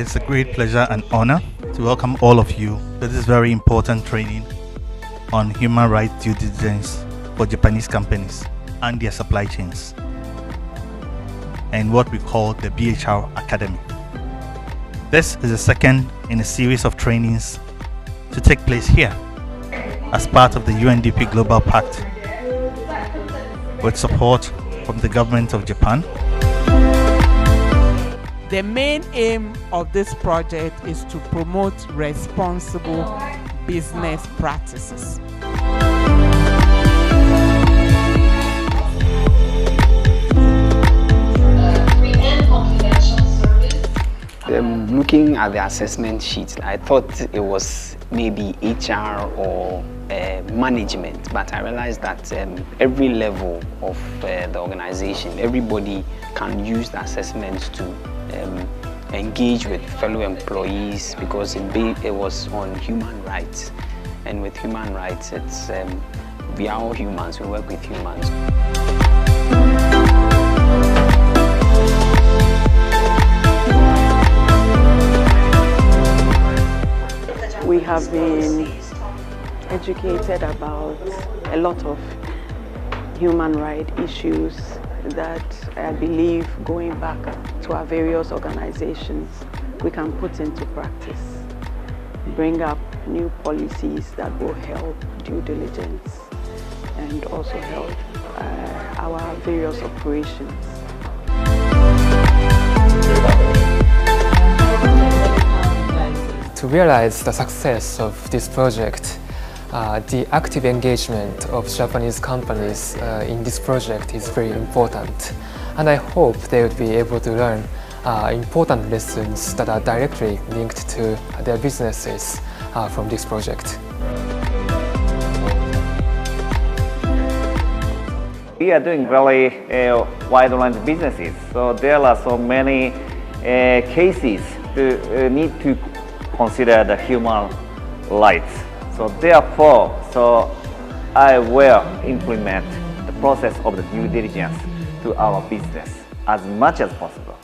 It's a great pleasure and honor to welcome all of you to this very important training on human rights due diligence for Japanese companies and their supply chains, and what we call the B+HR Academy. This is the second in a series of trainings to take place here as part of the UNDP Global Pact with support from the government of Japan. The main aim of this project is to promote responsible business practices. Looking at the assessment sheet, I thought it was maybe HR or management, but I realized that every level of the organization, everybody can use the assessment to engage with fellow employees, because it was on human rights, and with human rights, it's we are all humans, we work with humans. We have been educated about a lot of human rights issues that I believe, going back to our various organizations, we can put into practice, bring up new policies that will help due diligence and also help our various operations. To realize the success of this project, the active engagement of Japanese companies in this project is very important, and I hope they would be able to learn important lessons that are directly linked to their businesses from this project. We are doing very wide range of businesses, so there are so many cases to need to consider the human rights. So therefore, I will implement the process of the due diligence to our business as much as possible.